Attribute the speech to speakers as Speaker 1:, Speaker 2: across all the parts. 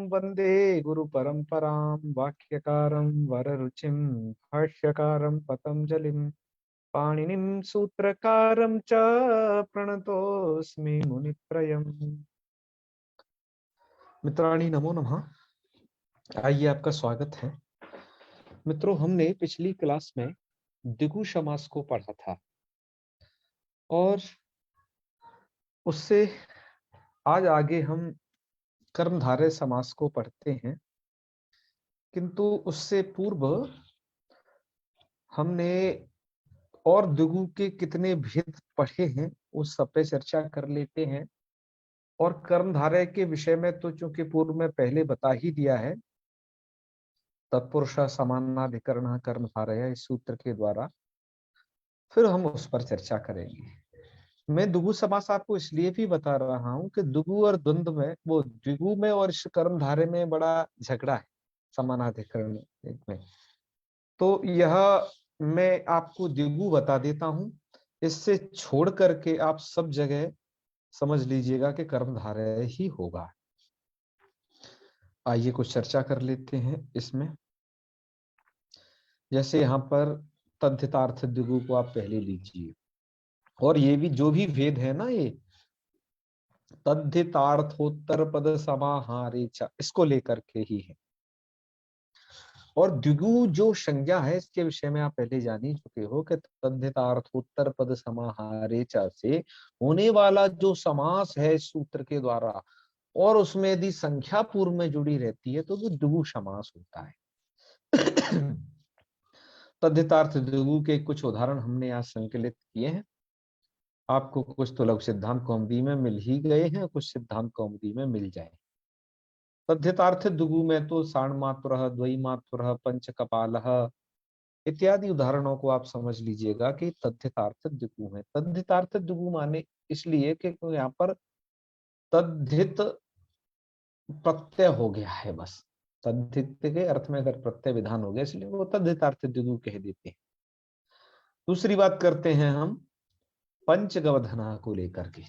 Speaker 1: वंदे गुरु परंपरां वाक्यकारं वररुचिं भाष्यकारं पतंजलिं पाणिनिं सूत्रकारं च प्रणतोऽस्मि मुनित्रयम्। मित्राणि नमो नमः। आइए, आपका स्वागत है। मित्रों, हमने पिछली क्लास में द्विगु समास को पढ़ा था और उससे आज आगे हम कर्मधारय समास को पढ़ते हैं, किंतु उससे पूर्व हमने और द्विगु के कितने भेद पढ़े हैं उस सब पे चर्चा कर लेते हैं। और कर्मधारय के विषय में तो चूंकि पूर्व में पहले बता ही दिया है, तत्पुरुष समानाधिकरण कर्मधारय इस सूत्र के द्वारा, फिर हम उस पर चर्चा करेंगे। मैं द्विगु समास आपको इसलिए भी बता रहा हूं कि द्विगु और द्वंद्व में, वो द्विगु में और इस कर्मधारय में बड़ा झगड़ा है समानाधिकरण में। तो यह मैं आपको द्विगु बता देता हूं, इससे छोड़ करके आप सब जगह समझ लीजिएगा कि कर्मधारय ही होगा। आइए कुछ चर्चा कर लेते हैं इसमें। जैसे यहाँ पर तद्धितार्थ द्विगु को आप पहले लीजिए, और ये भी जो भी भेद है ना, ये तद्धितार्थोत्तर पद समाहारे च, इसको लेकर के ही है। और द्विगु जो संज्ञा है इसके विषय में आप पहले जान ही चुके हो कि तद्धितार्थोत्तर पद समाहारे च से होने वाला जो समास है इस सूत्र के द्वारा, और उसमें यदि संख्या पूर्व में जुड़ी रहती है तो वो द्विगु समास होता है। तद्धितार्थ द्विगु के कुछ उदाहरण हमने यहाँ संकलित किए हैं। आपको कुछ तो लघु सिद्धांत कौमुदी में मिल ही गए हैं, कुछ सिद्धांत कौमुदी में मिल जाए। तद्धितार्थ द्विगु में तो साणमातुरः, द्वयीमातुरः, पंच कपालः इत्यादि उदाहरणों को आप समझ लीजिएगा कि तद्धितार्थ द्विगु है। तद्धितार्थ द्विगु माने इसलिए कि यहाँ पर तद्धित प्रत्यय हो गया है, बस तद्धित के अर्थ में अगर प्रत्यय विधान हो गया, इसलिए वो तद्धितार्थ द्विगु कह देते हैं। दूसरी बात करते हैं हम पंचगवधना को लेकर के।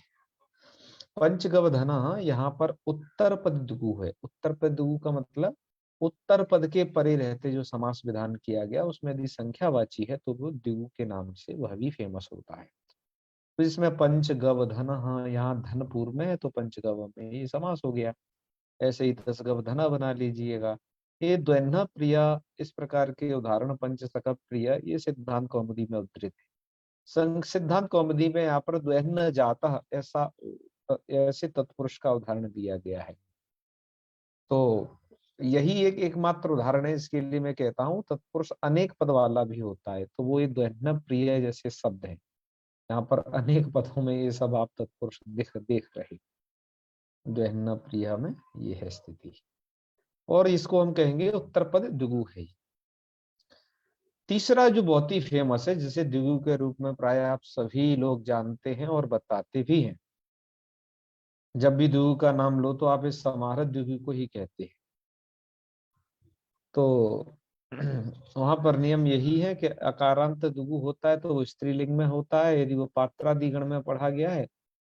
Speaker 1: पंचगवधना यहाँ पर उत्तर पद द्विगु है। उत्तर पद द्विगु का मतलब उत्तर पद के परे रहते जो समास विधान किया गया उसमें यदि संख्यावाची है तो वो द्विगु के नाम से वह भी फेमस होता है। तो इसमें पंचगवधन, हाँ यहाँ धन पूर्व में है तो पंचगव में ये समास हो गया। ऐसे ही दसगवधना बना लीजिएगा। ये द्वैन्ह प्रिय, इस प्रकार के उदाहरण पंचसख प्रिय, ये सिद्धांत कौमुदी में उद्धृत है। सिद्धांत कौमुदी में यहाँ पर द्वैन्ह जातः ऐसा ऐसे तत्पुरुष का उदाहरण दिया गया है। तो यही एक एकमात्र उदाहरण है, इसके लिए मैं कहता हूँ तत्पुरुष अनेक पद वाला भी होता है, तो वो ये द्वैन्ह प्रिय जैसे शब्द है, यहाँ पर अनेक पदों में ये सब आप तत्पुरुष देख देख रहे। द्वैन्ह प्रिय में ये है स्थिति, और इसको हम कहेंगे उत्तर पद द्विगु है। तीसरा जो बहुत ही फेमस है, जिसे द्विगु के रूप में प्राय आप सभी लोग जानते हैं और बताते भी हैं, जब भी द्विगु का नाम लो तो आप इस समाहार द्विगु को ही कहते हैं। तो वहां पर नियम यही है कि अकारांत द्विगु होता है तो वो स्त्रीलिंग में होता है। यदि वो पात्रादिगण में पढ़ा गया है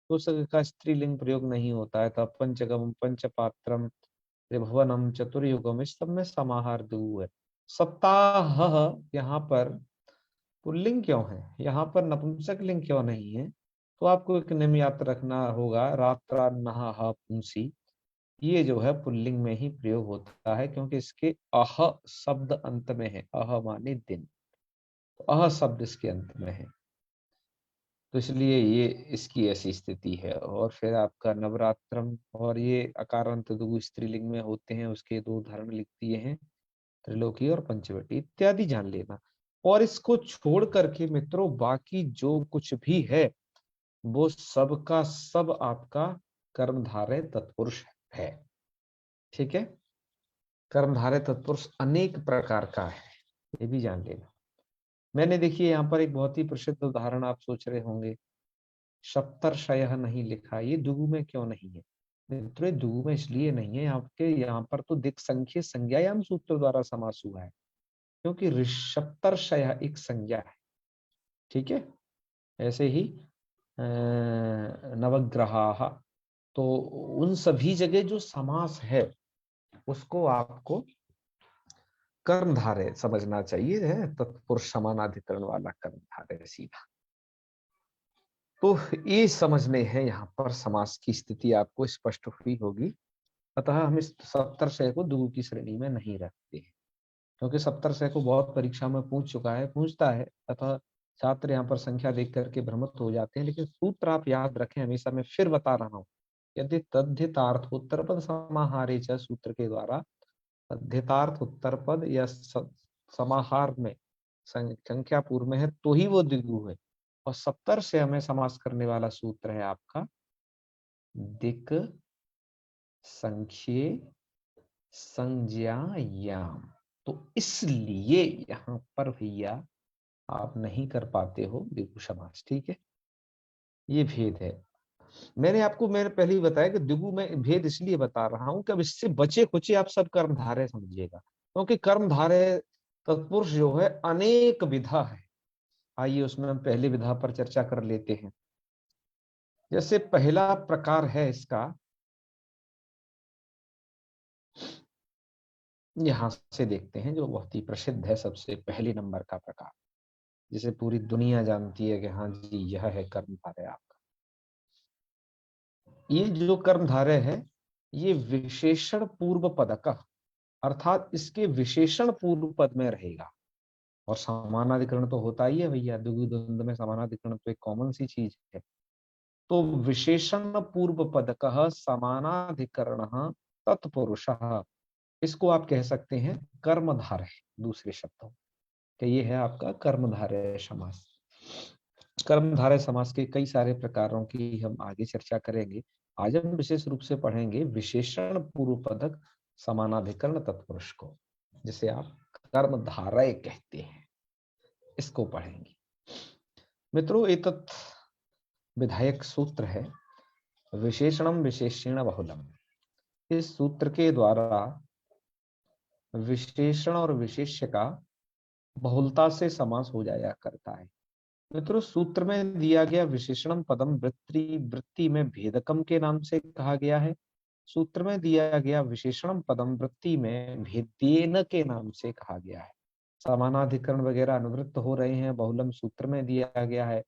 Speaker 1: तो उसका स्त्रीलिंग प्रयोग नहीं होता है। तो पंचगम, पंचपात्रम, त्रिभुवनम, चतुर्युगम, इस सब में समाहार द्विगु है। सप्ताह यहाँ पर पुल्लिंग क्यों है, यहाँ पर नपुंसक लिंग क्यों नहीं है, तो आपको एक नियम याद रखना होगा। रात्रा नहा पुंसी, ये जो है पुल्लिंग में ही प्रयोग होता है, क्योंकि इसके अह शब्द अंत में है। अह माने दिन, तो अह शब्द इसके अंत में है, तो इसलिए ये इसकी ऐसी स्थिति है। और फिर आपका नवरात्रम, और ये अकारांत द्विगु स्त्रीलिंग में होते हैं, उसके दो उदाहरण लिख दिए हैं, त्रिलोकी और पंचवटी इत्यादि जान लेना। और इसको छोड़ करके मित्रों बाकी जो कुछ भी है वो सब का सब आपका कर्मधारय तत्पुरुष है। ठीक है, कर्मधारय तत्पुरुष अनेक प्रकार का है, ये भी जान लेना। मैंने देखिए यहाँ पर एक बहुत ही प्रसिद्ध उदाहरण, आप सोच रहे होंगे सप्तर्षयः नहीं लिखा, ये द्विगु में क्यों नहीं है? मित्रों द्विगु में इसलिए नहीं है, आपके यहाँ पर तो दिक् संख्य संज्ञायाम सूत्र द्वारा समास हुआ है, क्योंकि सप्तर्षयः एक संज्ञा है। ठीक है, ऐसे ही नवग्रहाः, तो उन सभी जगह जो समास है उसको आपको कर्मधारय समझना चाहिए, है तत्पुरुष समानाधिकरण वाला कर्मधारय सीधा। तो ये समझने हैं यहाँ पर समास की स्थिति आपको स्पष्ट हुई होगी। अतः हम इस सप्तर्षय को द्विगु की श्रेणी में नहीं रखते हैं, क्योंकि सप्तर्षय को बहुत परीक्षा में पूछ चुका है, पूछता है, अतः छात्र यहाँ पर संख्या देख करके भ्रमित हो जाते हैं। लेकिन सूत्र आप याद रखें, हमेशा मैं फिर बता रहा हूँ, यदि तद्धितार्थ उत्तर पद समाहारे च सूत्र के द्वारा तद्धितार्थ उत्तर पद या समाहार में संख्या पूर्व में है तो ही वो द्विगु है। और सप्तर से हमें समास करने वाला सूत्र है आपका दिक संख्ये संज्ञायाम। तो इसलिए यहाँ पर भैया आप नहीं कर पाते हो द्विगु समास, ठीक है, ये भेद है। मैंने पहले ही बताया कि द्विगु में भेद इसलिए बता रहा हूं कि अब इससे बचे खुचे आप सब कर्मधारय समझिएगा, क्योंकि कर्मधारय तत्पुरुष जो है अनेक विधा है। आइए उसमें हम पहली विधा पर चर्चा कर लेते हैं। जैसे पहला प्रकार है इसका, यहां से देखते हैं, जो बहुत ही प्रसिद्ध है, सबसे पहले नंबर का प्रकार, जिसे पूरी दुनिया जानती है कि हाँ जी यह है कर्मधारय आपका। ये जो कर्मधारय है ये विशेषण पूर्व पद का, अर्थात इसके विशेषण पूर्व पद में रहेगा। और समानाधिकरण तो होता ही है भैया, द्विगु द्वंद्व में समानाधिकरण तो एक कॉमन सी चीज है। तो विशेषण पूर्व पद का समानाधिकरण तत्पुरुष, इसको आप कह सकते हैं कर्मधारय। दूसरे शब्दों कि ये है आपका कर्मधारय समास। कर्मधारय समास के कई सारे प्रकारों की हम आगे चर्चा करेंगे। आज हम विशेष रूप से पढ़ेंगे विशेषण पूर्व पदक समानाधिकरण तत्पुरुष को, जिसे आप कर्मधारय कहते हैं, इसको पढ़ेंगे। मित्रों एतत् विधायक सूत्र है विशेषणम विशेषण बहुलम। इस सूत्र के द्वारा विशेषण और विशेष्य का बहुलता से समास हो जाया करता है। मित्रों सूत्र में दिया गया विशेषणम पदम वृत्ति वृत्ति में भेदकम के नाम से कहा गया है। सूत्र में दिया गया विशेषणम पदम वृत्ति में भेदेन के नाम से कहा गया है। समानाधिकरण वगैरह अनुवृत्त हो रहे हैं, बहुलम सूत्र में दिया गया है,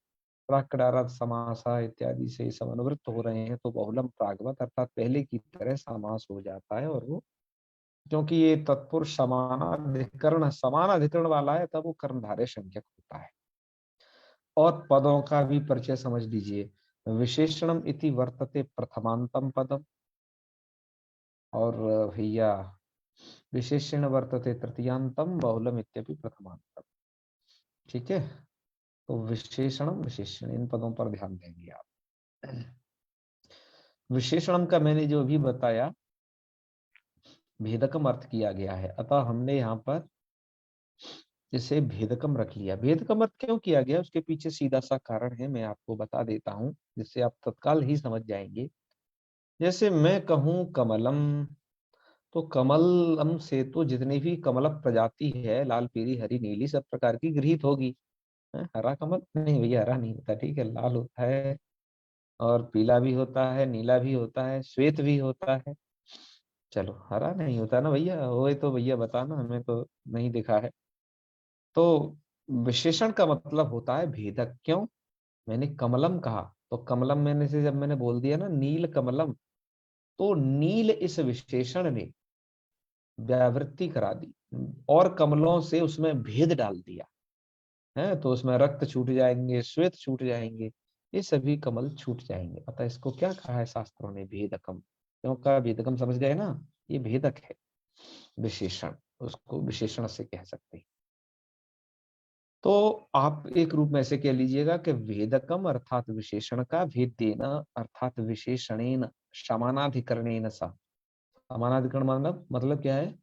Speaker 1: प्राक्कडारथ समासा इत्यादि से सब अनुवृत्त हो रहे हैं, तो बहुलम प्रागवत अर्थात पहले की तरह समास हो जाता है। और वो क्योंकि ये तत्पुरुष समान अधिकरण वाला है, तब वो कर्मधारय संज्ञक होता है। और पदों का भी परिचय समझ लीजिए। विशेषणम इति वर्तते प्रथमांतम पदम, और भैया विशेषण वर्तते तृतीयांतम बहुलम इत्यपि प्रथमांतम। ठीक है, तो विशेषणम विशेषण इन पदों पर ध्यान देंगे आप। विशेषणम का मैंने जो भी बताया भेदकम अर्थ किया गया है, अतः हमने यहाँ पर इसे भेदकम रख लिया। भेदकम अर्थ क्यों किया गया उसके पीछे सीधा सा कारण है, मैं आपको बता देता हूं, जिससे आप तत्काल ही समझ जाएंगे। जैसे मैं कहूं कमलम, तो कमलम से तो जितनी भी कमल प्रजाति है, लाल पीली हरी नीली सब प्रकार की गृहीत होगी। हरा कमल नहीं भैया, हरा नहीं होता, ठीक है, लाल होता है और पीला भी होता है, नीला भी होता है, श्वेत भी होता है। चलो हरा नहीं होता ना भैया, होए तो भैया बताना, हमें तो नहीं दिखा है। तो विशेषण का मतलब होता है भेदक। क्यों? मैंने कमलम कहा, तो कमलम मैंने से जब मैंने बोल दिया ना नील कमलम, तो नील इस विशेषण ने व्यावृत्ति करा दी और कमलों से उसमें भेद डाल दिया है, तो उसमें रक्त छूट जाएंगे, श्वेत छूट जाएंगे, ये सभी कमल छूट जाएंगे। अतः इसको क्या कहा है शास्त्रों ने? भेदकम। क्यों कहा भेदकम? समझ गए ना, ये भेदक है विशेषण, उसको विशेषण से कह सकते हैं। तो आप एक रूप में ऐसे कह लीजिएगा कि भेदकम अर्थात विशेषण का, भेद देना अर्थात विशेषणेन समानाधिकरणेन सा। समानाधिकरण मतलब क्या है?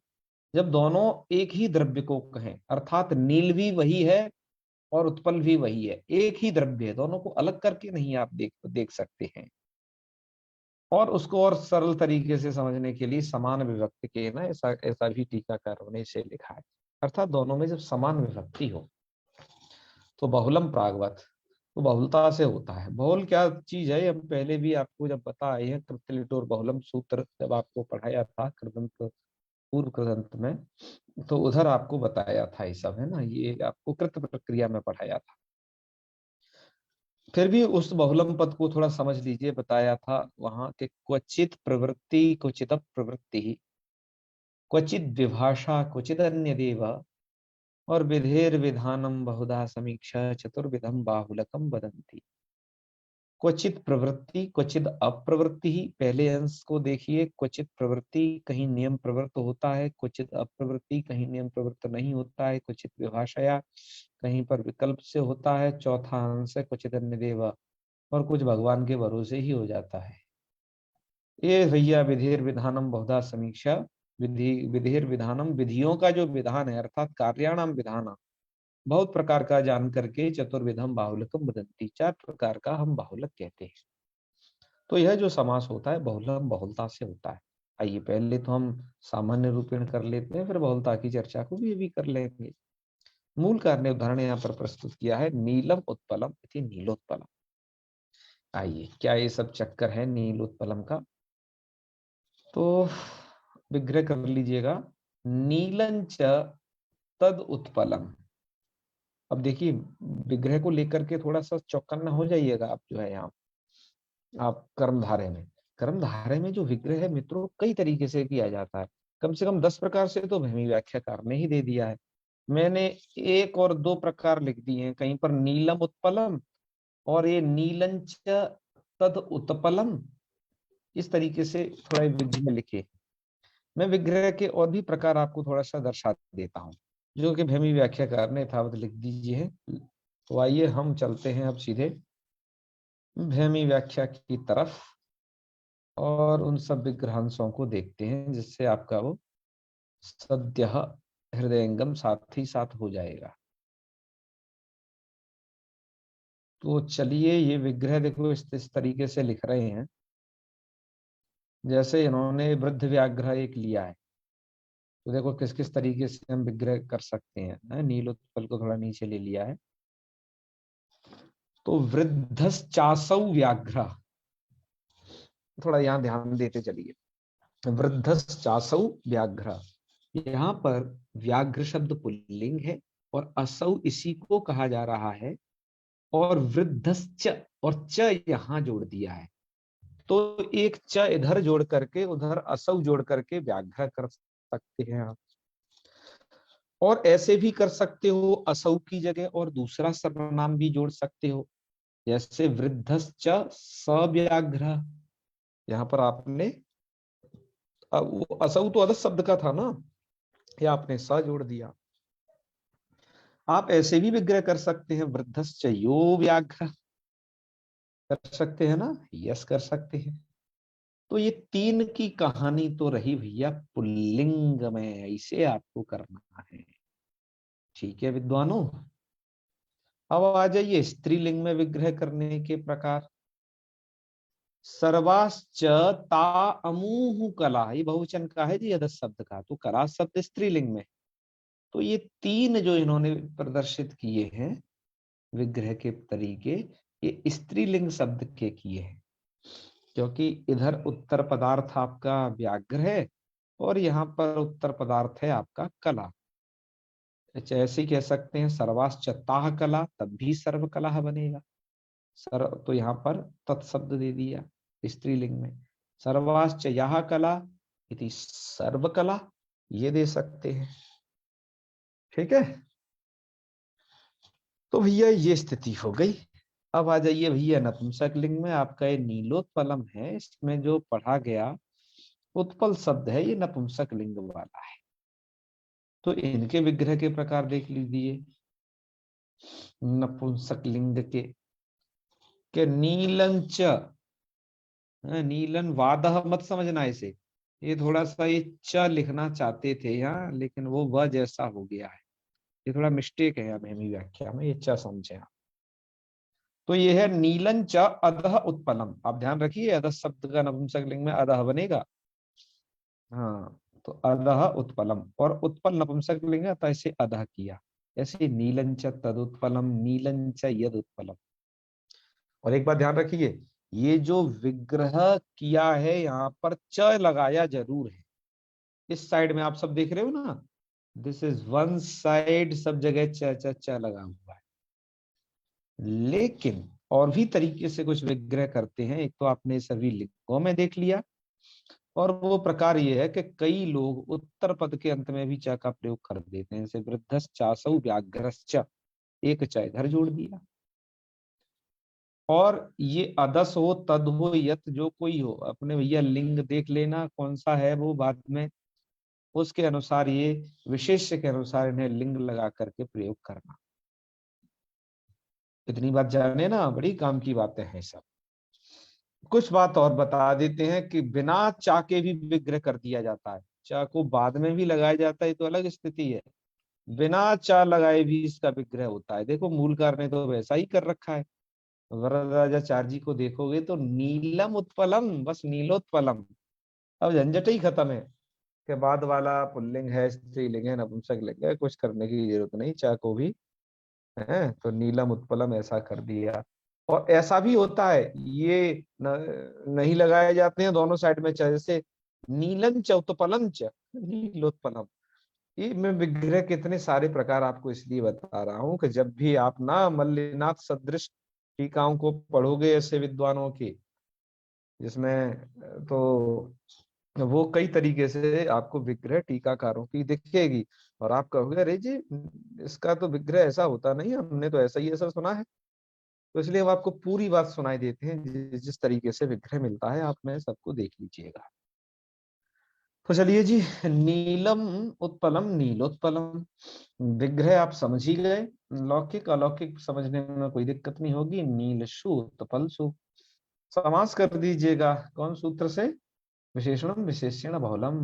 Speaker 1: जब दोनों एक ही द्रव्य को कहें, अर्थात नील भी वही है और उत्पल भी वही है, एक ही द्रव्य है, दोनों को अलग करके नहीं आप देख सकते हैं। और उसको और सरल तरीके से समझने के लिए समान विभक्ति के ना, ऐसा ऐसा भी टीकाकारों ने इसे लिखा है। अर्थात दोनों में जब समान विभक्ति हो तो बहुलम प्रागवत, तो बहुलता से होता है। बहुल क्या चीज है, हम पहले भी आपको जब बताए हैं, कृतलिटोर बहुलम सूत्र जब आपको पढ़ाया था कृदंत पूर्व कृदंत में, तो उधर आपको बताया था ये सब, है ना, ये आपको कृत प्रक्रिया में पढ़ाया था। फिर भी उस बहुलम पद को थोड़ा समझ लीजिए, बताया था वहां के क्वचित प्रवृत्ति क्वचित प्रवृत्ति, क्वचित विभाषा क्वचित अन्य देव, और विधेर विधानम बहुधा समीक्षा चतुर्विधम बाहुलकम वदंती। क्वचित प्रवृत्ति क्वचित अप्रवृत्ति ही, पहले अंश को देखिए, क्वचित प्रवृत्ति कहीं नियम प्रवृत्त होता है, क्वचित अप्रवृत्ति कहीं नियम प्रवृत्त नहीं होता है, क्वचित विभाषया कहीं पर विकल्प से होता है, चौथा अंश है क्वचित अन्य देव, और कुछ भगवान के भरोसे ही हो जाता है। ये भैया विधिर विधानम बहुधा समीक्षा, विधिर विधानम, विधियों का जो विधान है अर्थात कार्याणाम विधान, बहुत प्रकार का जान करके चतुर्विधम बाहुलकम वदंती, 4 प्रकार का हम बाहुलक कहते हैं। तो यह जो समास होता है बहुलम बहुलता से होता है। आइए पहले तो हम सामान्य रूपेण कर लेते हैं, फिर बहुलता की चर्चा को भी कर लेंगे। मूल कार्य उदाहरण यहाँ पर प्रस्तुत किया है, नीलम उत्पलम इति नीलोत्पलम। आइए, क्या ये सब चक्कर है नीलोत्पलम का? तो विग्रह कर लीजिएगा, नीलंच तद उत्पलम। अब देखिए, विग्रह को लेकर के थोड़ा सा चौकन्ना हो जाइएगा आप, जो है यहाँ आप कर्मधारय में, कर्मधारय में जो विग्रह है मित्रों कई तरीके से किया जाता है, कम से कम 10 प्रकार से तो भूमि व्याख्याकार ने ही दे दिया है। मैंने एक और दो प्रकार लिख दिए हैं, कहीं पर नीलम उत्पलम और ये नीलंच तद उत्पलम, इस तरीके से थोड़ा विग्रह में लिखे। मैं विग्रह के और भी प्रकार आपको थोड़ा सा दर्शा देता हूँ, जो कि भूमि व्याख्याकार ने यथावत लिख दीजिए। तो आइए हम चलते हैं अब सीधे भूमि व्याख्या की तरफ, और उन सब विग्रहांशों को देखते हैं, जिससे आपका वो सद्य हृदयंगम साथ ही साथ हो जाएगा। तो चलिए, ये विग्रह देखो इस तरीके से लिख रहे हैं, जैसे इन्होंने वृद्ध व्याघ्र एक लिया है, तो देखो किस किस तरीके से हम विग्रह कर सकते हैं। नीलोत्पल को थोड़ा नीचे ले लिया है, तो वृद्धश्चासौ व्याघ्र, थोड़ा यहाँ ध्यान देते चलिए। वृद्धश्चासौ व्याघ्र, यहाँ पर व्याघ्र शब्द पुल्लिंग है और असौ इसी को कहा जा रहा है, और वृद्धश्च और च यहाँ जोड़ दिया है, तो एक च इधर जोड़ करके उधर असौ जोड़ करके व्याघ्र कर सकते हैं आप। और ऐसे भी कर सकते हो, असौ की जगह और दूसरा सर्वनाम भी जोड़ सकते हो, जैसे वृद्धश्च सव्याघ्र। यहाँ पर आपने, अब वो असौ तो अधस शब्द का था ना, या आपने स जोड़ दिया। आप ऐसे भी विग्रह कर सकते हैं, वृद्धश्च यो व्याघ्र, कर सकते हैं ना, यस कर सकते हैं। तो ये 3 की कहानी तो रही भैया पुल्लिंग में, ऐसे आपको करना है। ठीक है विद्वानों, अब आ जाइए स्त्रीलिंग में विग्रह करने के प्रकार। सर्वाश्च ता अमूह कला, ये बहुवचन का है जी, अधस शब्द का, तो कला शब्द स्त्रीलिंग में। तो ये 3 जो इन्होंने प्रदर्शित किए हैं विग्रह के तरीके, ये स्त्रीलिंग शब्द के किए हैं, क्योंकि इधर उत्तर पदार्थ आपका व्याघ्र है और यहाँ पर उत्तर पदार्थ है आपका कला। अच्छा, ऐसे ही कह सकते हैं सर्वाश्चताह कला, तब भी सर्व कला बनेगा। सर्व तो यहाँ पर तत्शब्द दे दिया स्त्रीलिंग में, सर्वाश्च यह कला इति सर्व कला, ये दे सकते हैं। ठीक है, तो भैया ये स्थिति हो गई। अब आ जाइए भैया नपुंसक लिंग में, आपका ये नीलोत्पलम है, इसमें जो पढ़ा गया उत्पल शब्द है ये नपुंसक लिंग वाला है। तो इनके विग्रह के प्रकार देख लीजिए, नपुंसक लिंग के नीलंच, नीलन वादह मत समझना इसे, ये थोड़ा सा ये च लिखना चाहते थे यहाँ, लेकिन वो व जैसा हो गया है, ये थोड़ा मिस्टेक है अब हमें व्याख्या में, ये च समझे आप। तो ये है नीलन च अधः उत्पलम, आप ध्यान रखिए अधः शब्द का नपुंसक लिंग में अधः बनेगा। हाँ, तो अधः उत्पलम, और उत्पल नपुंसक लिंग है तो ऐसे अधः किया, ऐसे नीलन च तदुत्पलम, नीलन च यद उत्पलम। और एक बात ध्यान रखिए, ये जो विग्रह किया है यहाँ पर च लगाया जरूर है, इस साइड में आप सब देख रहे हो ना, दिस इज वन साइड, सब जगह च च च लगा हुआ है। लेकिन और भी तरीके से कुछ विग्रह करते हैं। एक तो आपने सभी लिंगों में देख लिया, और वो प्रकार ये है कि कई लोग उत्तर पद के अंत में भी च का प्रयोग कर देते हैं, जैसे वृद्धश्चासौ व्याघ्रश्च, एक च इधर जोड़ दिया। और ये अदस हो, तद हो, यत, जो कोई हो, अपने भैया लिंग देख लेना कौन सा है वो बाद में, उसके अनुसार ये विशेष्य के अनुसार इन्हें लिंग लगा करके प्रयोग करना। इतनी बात जाने ना, बड़ी काम की बातें हैं सब। कुछ बात और बता देते हैं कि बिना चा के भी विग्रह कर दिया जाता है, चा को बाद में भी लगाया जाता है तो अलग स्थिति है, बिना चा लगाए भी इसका विग्रह होता है। देखो मूलकार ने तो वैसा ही कर रखा है। वरदाचार्य को देखोगे तो नीलम उत्पलम, बस नीलोत्पलम। अब झंझट ही खत्म है कि बाद वाला पुल्लिंग है, स्त्रीलिंग है, नपुंसक लिंग है, कुछ करने की जरूरत नहीं, चा को भी है तो नीलम उत्पलम ऐसा कर दिया। और ऐसा भी होता है, ये नहीं लगाए जाते हैं दोनों साइड में, जैसे नीलम च उत्पलम च नीलोत्पलम। ये मैं विग्रह के इतने सारे प्रकार आपको इसलिए बता रहा हूँ कि जब भी आप ना मल्लिनाथ सदृश टीकाओं को पढ़ोगे ऐसे विद्वानों की, जिसमें तो वो कई तरीके से आपको विग्रह टीकाकारों की दिखेगी, और आप कहोगे अरे जी इसका तो विग्रह ऐसा होता नहीं, हमने तो ऐसा ही ऐसा सुना है। तो इसलिए हम आपको पूरी बात सुनाई देते हैं, जिस जिस तरीके से विग्रह मिलता है आप में सबको देख लीजिएगा। तो चलिए जी, नीलम उत्पलम नीलोत्पलम, विग्रह आप समझ ही गए। लौकिक अलौकिक समझने में कोई दिक्कत नहीं होगी। नीलशु उत्पलसु, समास कर दीजिएगा कौन सूत्र से, विशेषणम विशेषण बहुलम,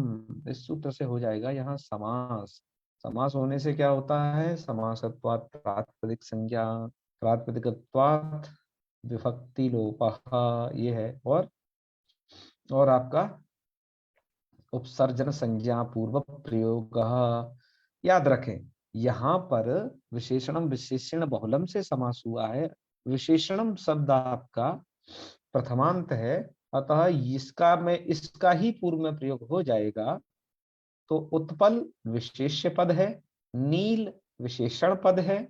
Speaker 1: इस सूत्र से हो जाएगा यहाँ समास। समास होने से क्या होता है, समासत्वात् प्रातिपदिक संज्ञा, प्रातिपदिकत्वात् विभक्ति लोपः, ये है। और आपका उपसर्जन संज्ञा पूर्व प्रयोग। याद रखें, यहाँ पर विशेषणम विशेषण बहुलम से समास हुआ है। विशेषणम शब्द आपका प्रथमांत है, अतः इसका ही पूर्व में प्रयोग हो जाएगा। तो उत्पल विशेष्य पद है, नील विशेषण पद है,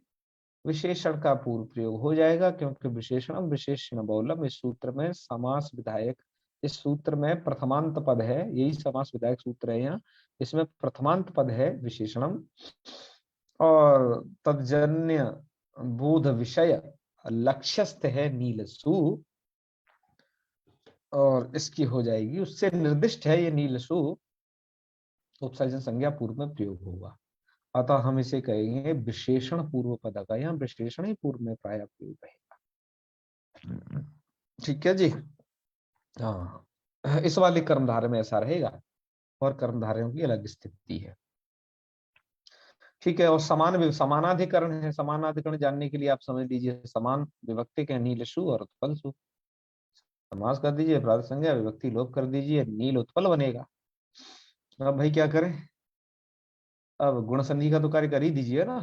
Speaker 1: विशेषण का पूर्व प्रयोग हो जाएगा, क्योंकि विशेषणम विशेषण बहुलम इस सूत्र में समास विधायक, इस सूत्र में प्रथमांत पद है, यही समास विधायक सूत्र है यहाँ, इसमें प्रथमांत पद है विशेषणम, और तज्जन्य बोध विषय लक्ष्यस्थ है नीलसु, और इसकी हो जाएगी, उससे निर्दिष्ट है ये नीलसु, उपसर्जन संज्ञा पूर्व में प्रयोग होगा। अतः हम इसे कहेंगे विशेषण पूर्व पद का, यहाँ विशेषण ही पूर्व में प्राय प्रयोग रहेगा। ठीक है जी। हाँ, इस वाले कर्मधारय में ऐसा रहेगा, और कर्मधारयों की अलग स्थिति है। ठीक है, और समानाधिकरण है। समानाधिकरण जानने के लिए आप समझ लीजिए, समान विभक्ति के नीलशु और उत्पलसु, समास कर दीजिए, प्रातः संज्ञा विभक्ति लोप कर दीजिए, नील उत्पल बनेगा। अब भाई क्या करें, अब गुण संधि का तो कार्य कर ही दीजिए ना,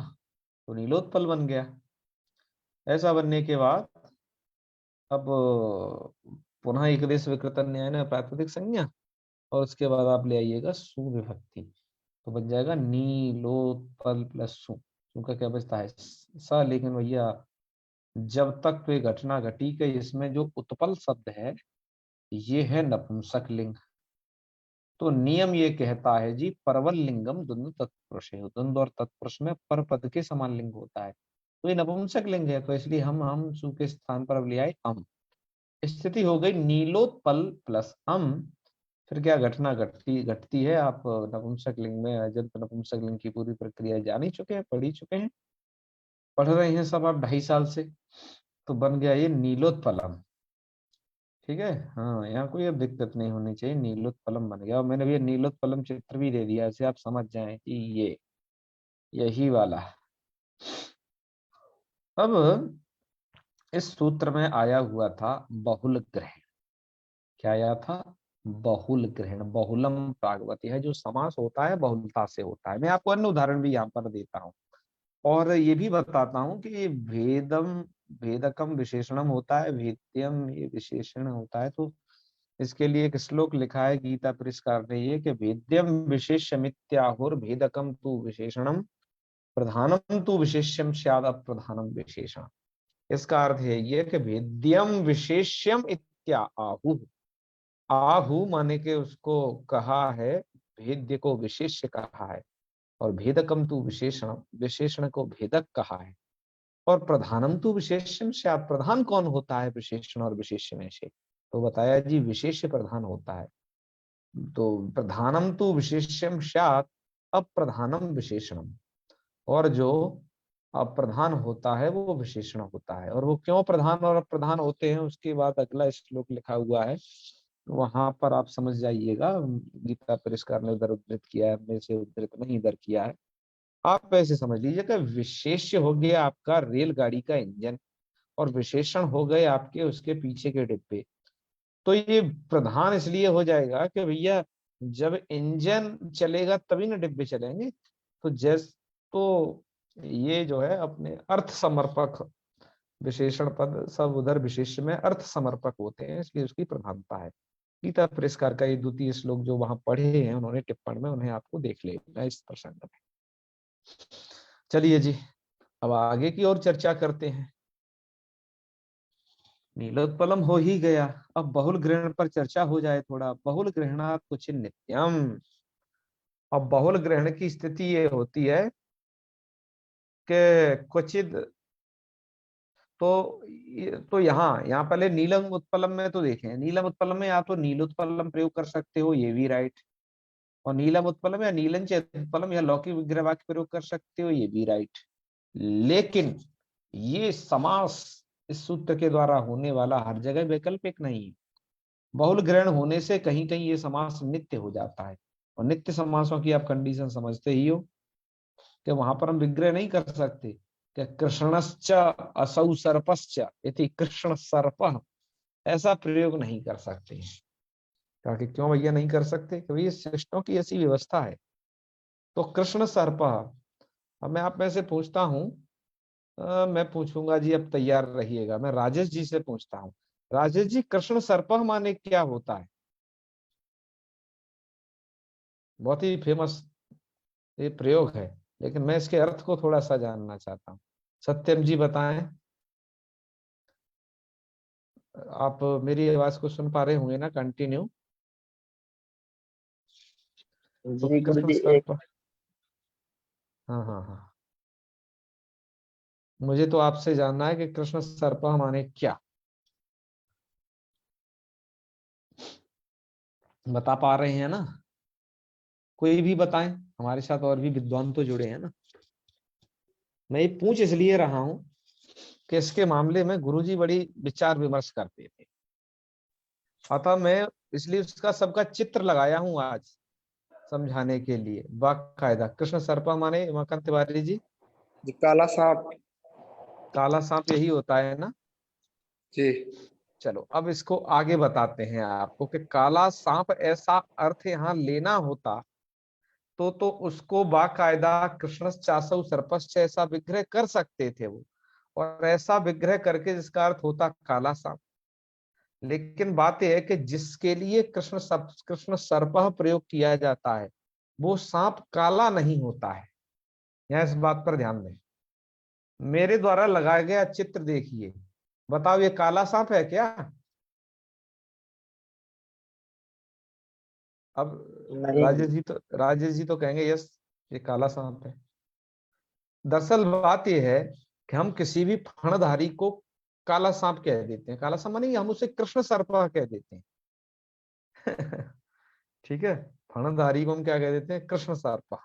Speaker 1: तो नीलोत्पल बन गया। ऐसा बनने के बाद अब पुनः एक देश विकृत न्याय न प्रातिपदिक संज्ञा, और उसके बाद आप ले आइएगा सुविभक्ति, तो बन जाएगा नीलोत्पल प्लस सु। सु का क्या बचता है, स। लेकिन भैया जब तक तो ये घटना घटी कि इसमें जो उत्पल शब्द है ये है नपुंसक लिंग, तो नियम ये कहता है जी परवल लिंगम द्वंद्व तत्पुरुष है, द्वंद्व और तत्पुरुष में पर पद के समान लिंग होता है, तो ये नपुंसक लिंग है, तो इसलिए हम सु के स्थान पर अब ले आए अम। स्थिति हो गई नीलोत्पल प्लस अम। फिर क्या घटना घटती घटती है, आप नपुंसक लिंग में अजंत नपुंसक लिंग की पूरी प्रक्रिया जान ही चुके हैं, पढ़ ही चुके हैं, पढ़ रहे हैं सब आप 2.5 साल से। तो बन गया ये नीलोत्पलम। ठीक है, हाँ यहाँ कोई अब दिक्कत नहीं होनी चाहिए, नीलोत्पलम बन गया। और मैंने भी नीलोत्पलम चित्र भी दे दिया, ऐसे आप समझ जाएं कि ये यही वाला। अब इस सूत्र में आया हुआ था बहुल ग्रहण। क्या आया था, बहुल ग्रहण, बहुलम प्रागवती है, जो समास होता है बहुलता से होता है। मैं आपको अन्य उदाहरण भी यहाँ पर देता हूँ, और ये भी बताता हूँ कि भेदम भेदकम विशेषणम होता है, भेद्यम ये विशेषण होता है, तो इसके लिए एक श्लोक लिखा है गीता पुरस्कार ने, ये कि भेद्यम विशेष्यमित्याहुर भेदकम तु विशेषणम प्रधानम तु विशेष्यम स्याद अप्रधानम विशेषण। इसका अर्थ है ये कि भेद्यम विशेष्यम इत्या आहु, आहु माने के उसको कहा है, भेद्य को विशेष्य कहा है, और भेदकम तु विशेषण, विशेषण को भेदक कहा है, और प्रधानम तु विशेष्यम स्यात्, प्रधान कौन होता है विशेषण और विशेष्य में से, तो बताया जी विशेष्य प्रधान होता है। तो प्रधानम तु विशेष्यम स्यात् अप्रधानम विशेषणम, और जो अप्रधान होता है वो विशेषण होता है। और वो क्यों प्रधान और अप्रधान होते हैं उसके बाद अगला श्लोक लिखा हुआ है, वहां पर आप समझ जाइएगा। गीता पुरस्कार ने उधर उद्धृत किया है, मेरे से उद्धृत नहीं इधर किया है। आप ऐसे समझ लीजिएगा, विशेष्य हो गया आपका रेलगाड़ी का इंजन, और विशेषण हो गए आपके उसके पीछे के डिब्बे। तो ये प्रधान इसलिए हो जाएगा कि भैया जब इंजन चलेगा तभी ना डिब्बे चलेंगे। तो तो ये जो है अपने अर्थ समर्पक विशेषण पद सब उधर विशेष्य में अर्थ समर्पक होते हैं, इसलिए उसकी प्रधानता है। गीता पुरस्कार का ये द्वितीय श्लोक जो वहां पढ़े हैं उन्होंने टिप्पण में, उन्हें आपको देख लेना इस प्रसंग में। चलिए जी, अब आगे की और चर्चा करते हैं। नीलोत्पलम हो ही गया, अब बहुल ग्रहण पर चर्चा हो जाए थोड़ा। बहुल ग्रहणात् कुछ नित्यम। अब बहुल ग्रहण की स्थिति ये होती है कि क्वचित, तो यहाँ यहाँ पहले नीलम उत्पलम में तो देखें, नीलम उत्पलम में या तो नीलोत्पलम प्रयोग कर सकते हो, ये भी राइट। और नीलम उत्पलम या नीलंच उत्पलम या लौकिक विग्रह वाक्य प्रयोग कर सकते हो, ये भी राइट। लेकिन ये समास इस सूत्र के द्वारा होने वाला हर जगह वैकल्पिक नहीं है। बहुल ग्रहण होने से कहीं कहीं ये समास नित्य हो जाता है, और नित्य समासों की आप कंडीशन समझते ही हो कि वहां पर हम विग्रह नहीं कर सकते कि कृष्णश्च असौ सर्पश्च इति कृष्ण सर्प, ऐसा प्रयोग नहीं कर सकते हैं। कहा कि क्यों भैया नहीं कर सकते, क्योंकि ये शिष्टों की ऐसी व्यवस्था है। तो कृष्ण सर्प, अब मैं आप में से पूछता हूं, मैं पूछूंगा जी, अब तैयार रहिएगा, मैं राजेश जी से पूछता हूँ। राजेश जी, कृष्ण सर्प माने क्या होता है? बहुत ही फेमस ये प्रयोग है, लेकिन मैं इसके अर्थ को थोड़ा सा जानना चाहता हूँ। सत्यम जी बताएं। आप मेरी आवाज को सुन पा रहे होंगे ना कंटिन्यू? तो
Speaker 2: जी गुरु
Speaker 1: कृष्ण
Speaker 2: जी एक।
Speaker 1: सर्प, हाँ हाँ हाँ, मुझे तो आपसे जानना है कि कृष्ण सर्प माने क्या, बता पा रहे हैं ना? कोई भी बताएं, हमारे साथ और भी विद्वान तो जुड़े हैं ना। मैं ये पूछ इसलिए रहा हूं कि इसके मामले में गुरुजी बड़ी विचार विमर्श करते थे, अतः मैं इसलिए उसका सबका चित्र लगाया हूं आज समझाने के लिए बाकायदा। कृष्ण सर्पा माने मकन तिवारी जी?
Speaker 2: जी काला सांप।
Speaker 1: काला सांप यही होता है ना?
Speaker 2: जी।
Speaker 1: चलो अब इसको आगे बताते हैं आपको कि काला सांप ऐसा अर्थ यहाँ लेना होता तो उसको बाकायदा कृष्ण चासौ सर्पश्च ऐसा विग्रह कर सकते थे वो, और ऐसा विग्रह करके जिसका अर्थ होता काला सांप। लेकिन बात यह है कि जिसके लिए कृष्ण सर्प प्रयोग किया जाता है वो सांप काला नहीं होता है। यह इस बात पर ध्यान दें। मेरे द्वारा लगाया गया चित्र देखिए, बताओ ये काला सांप है क्या? अब
Speaker 2: नहीं।
Speaker 1: राजेश जी तो कहेंगे यस, ये काला सांप है। दरअसल बात यह है कि हम किसी भी फणधारी को काला सांप कह देते हैं, काला सांप नहीं, हम उसे कृष्ण सर्पा कह देते हैं। ठीक है, फणधारी को हम क्या कह देते हैं? कृष्ण सर्पा।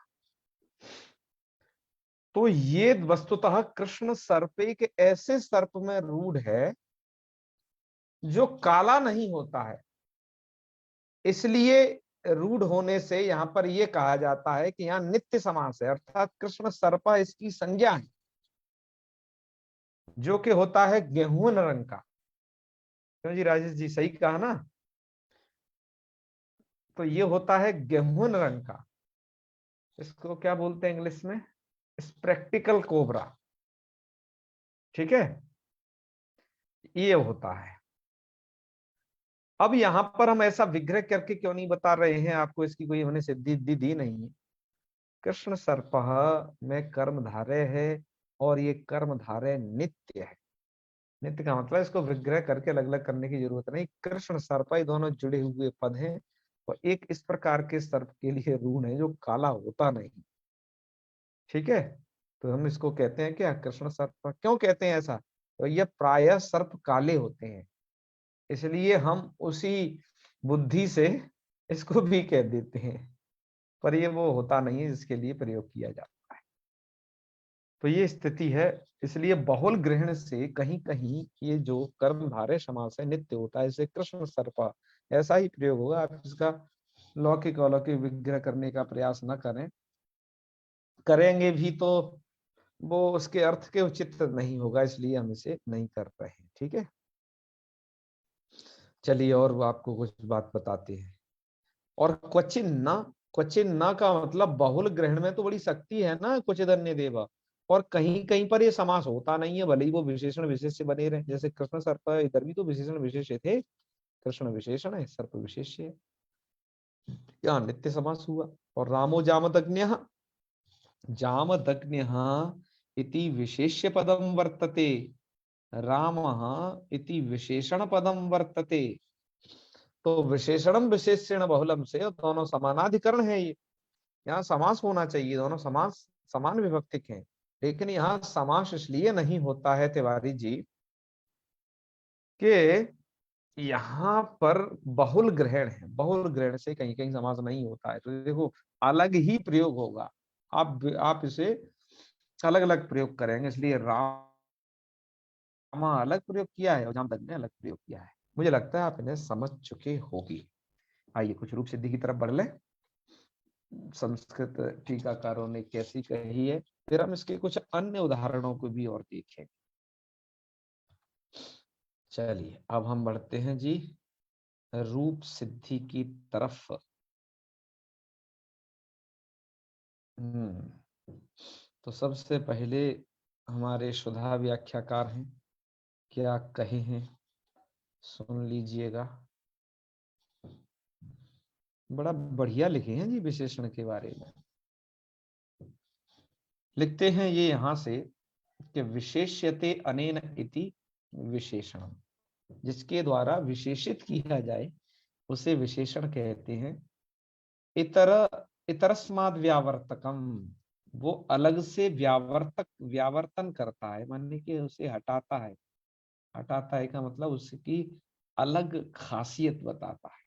Speaker 1: तो ये वस्तुतः कृष्ण सर्प एक ऐसे सर्प में रूढ़ है जो काला नहीं होता है। इसलिए रूढ़ होने से यहां पर यह कहा जाता है कि यहाँ नित्य समास है, अर्थात कृष्ण सर्पा इसकी संज्ञा है, जो कि होता है गेहूं रंग का। क्यों जी, राजेश जी सही कहा ना? तो ये होता है गेहूं रंग का। इसको क्या बोलते हैं इंग्लिश में? स्प्रेक्टिकल कोबरा। ठीक है, ये होता है। अब यहाँ पर हम ऐसा विग्रह करके क्यों नहीं बता रहे हैं आपको, इसकी कोई हमने सिद्धि दी नहीं है। कृष्ण सर्पः में कर्म धारय है और ये कर्म धारय नित्य है। नित्य का मतलब इसको विग्रह करके अलग अलग करने की जरूरत नहीं। कृष्ण सर्प ये दोनों जुड़े हुए पद हैं और एक इस प्रकार के सर्प के लिए ऋण है जो काला होता नहीं। ठीक है, तो हम इसको कहते हैं क्या, कृष्ण सर्प। क्यों कहते हैं ऐसा, तो ये प्रायः सर्प काले होते हैं, इसलिए हम उसी बुद्धि से इसको भी कह देते हैं, पर ये वो होता नहीं है जिसके लिए प्रयोग किया जाता है। तो ये स्थिति है। इसलिए बहुल ग्रहण से कहीं कहीं ये जो कर्मधारय समास है नित्य होता है, जैसे कृष्ण सर्पा ऐसा ही प्रयोग होगा। आप इसका लौकिक अलौकिक विग्रह करने का प्रयास न करें, करेंगे भी तो वो उसके अर्थ के उचित नहीं होगा, इसलिए हम इसे नहीं कर रहे हैं। ठीक है, चलिए और वो आपको कुछ बात बताते हैं। और क्वचिन न का मतलब बहुल ग्रहण में तो बड़ी शक्ति है ना, क्वचिद अन्य देवा, और कहीं कहीं पर ये समास होता नहीं है, भले ही वो विशेषण विशेष से बने रहे। जैसे कृष्ण सर्प, इधर भी तो विशेषण विशेष थे, कृष्ण विशेषण है, सर्प विशेष है, यहाँ नित्य समास हुआ। और रामो जामदग्न्य, जामदग्न्य इति विशेष्य पदम वर्तते, राम इति विशेषण पदम वर्तते। तो विशेषणम विशेषण बहुलम से दोनों समानाधिकरण है ये, यहाँ समास होना चाहिए, दोनों समास समान विभक्तिक हैं, लेकिन यहाँ समास इसलिए नहीं होता है तिवारी जी कि यहाँ पर बहुल ग्रहण है, बहुल ग्रहण से कहीं कहीं समास नहीं होता है। तो देखो अलग ही प्रयोग होगा, आप इसे अलग अलग प्रयोग करेंगे, इसलिए रामा अलग प्रयोग किया है और जामदग्नि ने अलग प्रयोग किया है। मुझे लगता है आप इन्हें समझ चुके होगी। आइए कुछ रूप सिद्धि की तरफ बढ़ ले। संस्कृत टीकाकारों ने कैसी कही है, फिर हम इसके कुछ अन्य उदाहरणों को भी और देखें। चलिए अब हम बढ़ते हैं जी रूप सिद्धि की तरफ। तो सबसे पहले हमारे सुधा व्याख्याकार हैं, क्या कहे हैं सुन लीजिएगा। बड़ा बढ़िया लिखे हैं जी विशेषण के बारे में। लिखते हैं ये यहां से कि विशेष्यते अनेन इति विशेषण, जिसके द्वारा विशेषित किया जाए उसे विशेषण कहते हैं। इतर इतरस्माद व्यावर्तकम, वो अलग से व्यावर्तन करता है, मानने कि उसे हटाता है। हटाता है का मतलब उसकी अलग खासियत बताता है।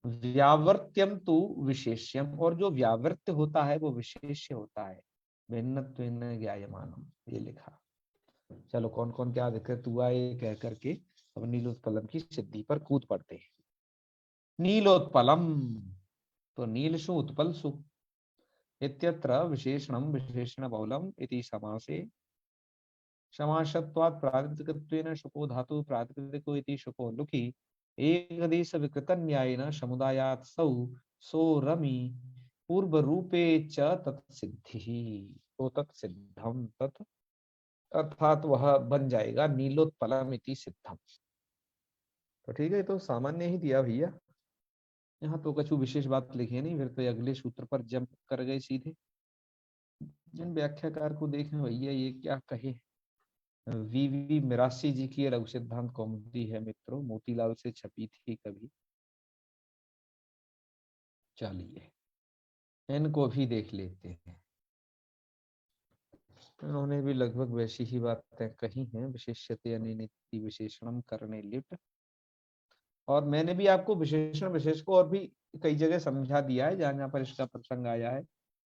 Speaker 1: व्यावर्त्यम तो विशेष्यम, और जो व्यावर्त्य होता है वो विशेष्य होता है। भिन्नत्वेन ज्ञायमानम, ये लिखा। चलो कौन कौन क्या दिक्कत हुआ ये कह करके अब नीलोत्पलम की सिद्धि पर कूद पड़ते हैं। नीलोत्पलम, तो नीलसु उत्पलसु इत्यत्र विशेषणम विशेषण बहुलम इति समासे समासत्वात् प्रातिपदिकत्वेन शुको धातु प्रातिपदिको इति शुको लुकि एकदेश विकृत न्यायेन समुदायात् सौ सो रमि पूर्व रूपे च तत्सिद्धि, तो तत्सिद्धम तत् अर्थात वह बन जाएगा नीलोत्पलम इति सिद्धम। तो ठीक है, तो सामान्य ही दिया भैया, यहाँ तो कछु विशेष बात लिखी नहीं, फिर तो अगले सूत्र पर जंप कर गए सीधे। जिन व्याख्याकार को देखें भैया ये क्या कहे। वीवी मिरासी जी की लघु सिद्धांत कौमुदी है मित्रों, मोतीलाल से छपी थी कभी। चलिए इनको भी देख लेते हैं। उन्होंने भी लगभग वैसी ही बातें कही हैं, विशेष्यते अनिति विशेषणम करने लिट। और मैंने भी आपको विशेषण विशेष को और भी कई जगह समझा दिया है जहां जहां पर इसका प्रसंग आया है,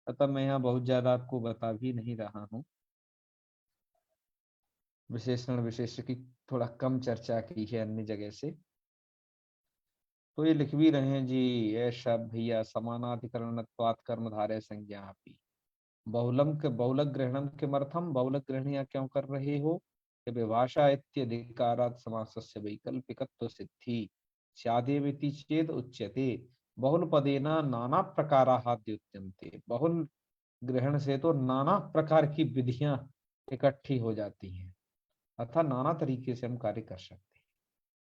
Speaker 1: अतः मैं यहाँ बहुत ज्यादा आपको बता भी नहीं रहा हूँ। विशेषण विशेष की थोड़ा कम चर्चा की है अन्य जगह से। तो ये लिख भी रहे हैं जी, ऐसा भैया समानाधिकरणत्वात् कर्मधारय संज्ञा भी बहुलम के बहुलक ग्रहणम किमर्थम, बहुलक ग्रहण यहाँ क्यों कर रहे हो कि विभाषा इत्यधिकारात् समासस्य वैकल्पिकत्व सिद्धि स्यादेवेति चेद उच्यते। बहुल पदेना नाना प्रकाराः द्युत्यन्ते, बहुल ग्रहण से तो नाना प्रकार की विधियां इकट्ठी हो जाती हैं, अर्थात नाना तरीके से हम कार्य कर सकते हैं।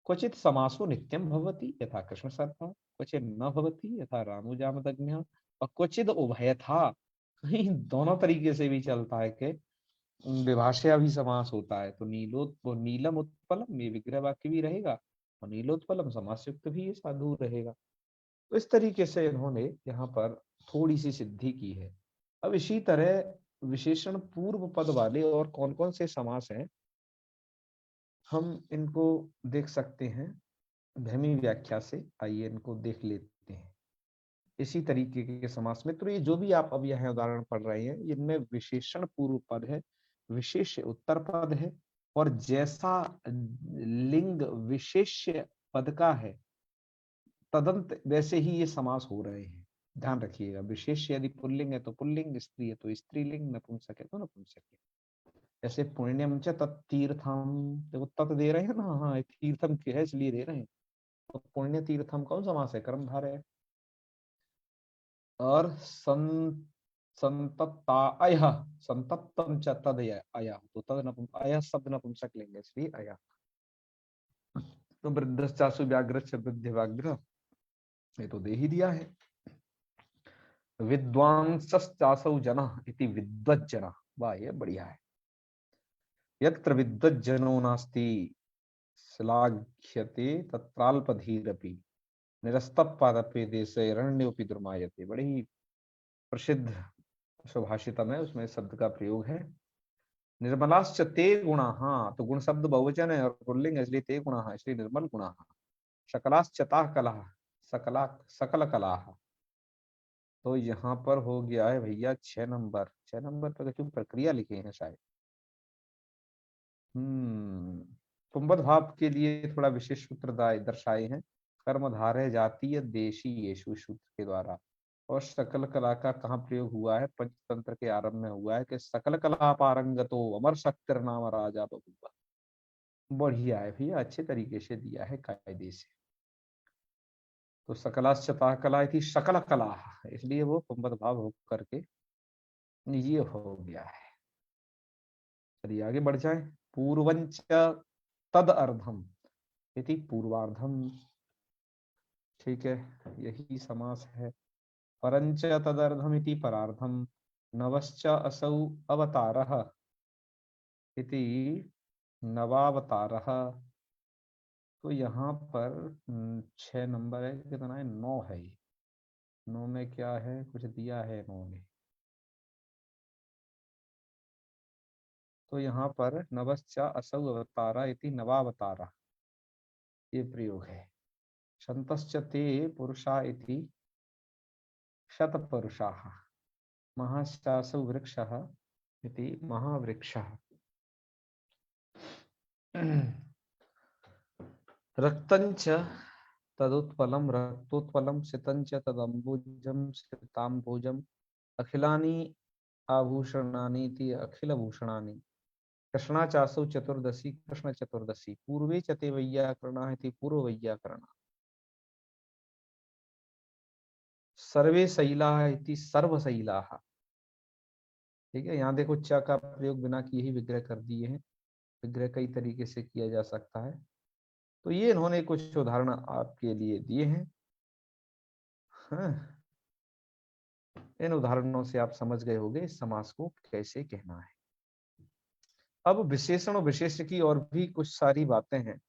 Speaker 1: क्वचित समासो नित्यम भवति यथा कृष्ण सर्पः, क्वचित न भवति यथा रानुजामदग्न्यः, और क्वचित उभयथा, कहीं दोनों तरीके से भी चलता है कि विभाषया भी समास होता है। तो नीलम उत्पलम, ये विग्रह वाक्य भी रहेगा, और नीलोत्पलम समास युक्त भी ये साधु रहेगा। तो इस तरीके से इन्होंने यहाँ पर थोड़ी सी सिद्धि की है। अब इसी तरह विशेषण पूर्व पद वाले और कौन कौन से समास हैं, हम इनको देख सकते हैं धर्मी व्याख्या से। आइए इनको देख लेते हैं। इसी तरीके के समास में तो ये जो भी आप अब यह उदाहरण पढ़ रहे हैं, इनमें विशेषण पूर्व पद है, विशेष्य उत्तर पद है, और जैसा लिंग विशेष्य पद का है तदंत वैसे ही ये समास हो रहे हैं। ध्यान रखिएगा, विशेष यदि पुल्लिंग है तो पुल्लिंग, स्त्री है तो स्त्रीलिंग, नपुंसक है तो नपुंसक है। जैसे पुण्यम च तत्तीर्थम, देखो तत् दे रहे हैं ना, हाँ तीर्थम है इसलिए दे रहे हैं। तो पुण्य तीर्थम कौन समास है? कर्मधारय है। और संतप्ताय, संतप्तम च तदय अय, तो तद अय शब्द नपुंसक लेंगे इसलिए अय। तो वृद्धश्चासु व्याघ्र वृद्ध व्याघ्र, ये तो दे ही दिया है। विद्वांसश्चासौ जनः इति विद्वज्जनः, वाह ये बढ़िया है। यत्र विद्वज्जनो नास्ति श्लाघ्यते तत्राल्पधीरपि निरस्तपादपे देशे रण्योपि दुर्मायते। बड़ी ही प्रसिद्ध सुभाषितम है, उसमें शब्द का प्रयोग है। निर्मलाश्च ते गुणा, हाँ तो गुण शब्द बहुवचन है और पुल्लिंग है इसलिए ते गुणा, इसलिए निर्मल गुणा। शकलाश्च ताः कलाः, सकला सकल कलाः। तो यहाँ पर हो गया है भैया 6 नंबर। 6 नंबर पर क्यों प्रक्रिया लिखे हैं शायद। पुंबद भाव के लिए थोड़ा विशेष सूत्र दर्शाए हैं। कर्मधारय जातीय देशी येषु सूत्र के द्वारा। और सकल कला का कहाँ प्रयोग हुआ है? पंचतंत्र के आरंभ में हुआ है कि सकल कला पारंगतो अमर शक्तिर नाम राजा बबुआ। बढ़िया है भैया, अच्छे तरीके से दिया है कायदे से। तो सकलाश्चता कला थी सकल कला, इसलिए वो पुंबद भाव हो करके ये हो गया है। चलिए आगे बढ़ जाए। पूर्वंच तद अर्धम इति पूर्वार्धम, ठीक है यही समास है। परंच तदर्धम इति परार्धम, नवश्च असौ अवतारः इति नवावतारः। तो यहाँ पर 6 नंबर है, कितना है? 9 है। ये 9 में क्या है? कुछ दिया है 9 में। तो यहाँ पर नवश्च असौ अवतारा इति नवावतारा, ये प्रयोग है। शंतश्च ते पुरुषा इति शतपुरुषाः, महाश्चासौ वृक्षः इति महावृक्षः। रक्तंच तदुत्पलम रक्तोत्पलम, सितंच तदम्बुजम सिताम्बुजम, अखिलानि आभूषणानि इति अखिलभूषणानि। कृष्णा चासौ चतुर्दशी कृष्ण चतुर्दशी, पूर्वे चते वैयाकरणा इति पूर्व वैयाकरणा। सर्वे शैलाः इति सर्वशैलाः, ठीक है। यहाँ देखो च का प्रयोग बिना किए ही विग्रह कर दिए हैं। विग्रह कई तरीके से किया जा सकता है। तो ये इन्होंने कुछ उदाहरण आपके लिए दिए हैं। हाँ, इन उदाहरणों से आप समझ गए होंगे इस समास को कैसे कहना है। अब विशेषण और विशेष्य की और भी कुछ सारी बातें हैं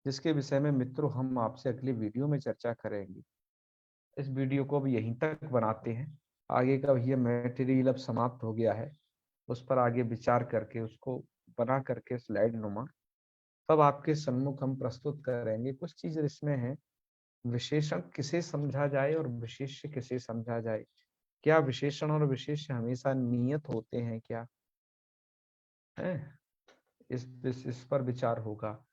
Speaker 1: जिसके विषय में मित्रों हम आपसे अगले वीडियो में चर्चा करेंगे। इस वीडियो को अब यहीं तक बनाते हैं। आगे का भैया मटेरियल अब समाप्त हो गया है, उस पर आगे विचार करके उसको बना करके स्लाइड नुमा तब आपके सम्मुख हम प्रस्तुत करेंगे। कुछ चीज इसमें है, विशेषण किसे समझा जाए और विशेष्य किसे समझा जाए, क्या विशेषण और विशेष्य हमेशा नियत होते हैं क्या है, इस पर विचार होगा।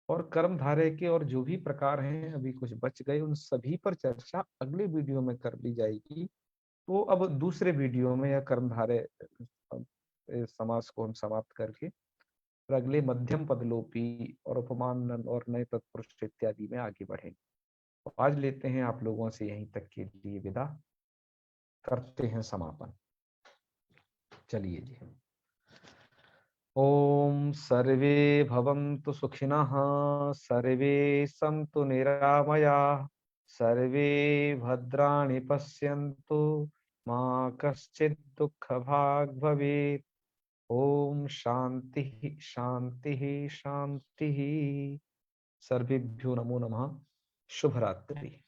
Speaker 1: और कर्मधारय के और जो भी प्रकार हैं अभी कुछ बच गए, उन सभी पर चर्चा अगले वीडियो में कर ली जाएगी। तो अब दूसरे वीडियो में या कर्मधारय समास को हम समाप्त करके और अगले मध्यम पदलोपी और उपमान और नए तत्पुरुष इत्यादि में आगे बढ़ेंगे। तो आज लेते हैं आप लोगों से यहीं तक के लिए विदा, करते हैं समापन। चलिए जी। ओम सर्वे भवन्तु सुखिनः, सर्वे सन्तु निरामयाः, सर्वे भद्राणि पश्यन्तु, मा कश्चित् दुःखभाग् भवेत्। ओम शांति शांति शांति। सर्वेभ्यो नमो नमः। शुभ रात्रि।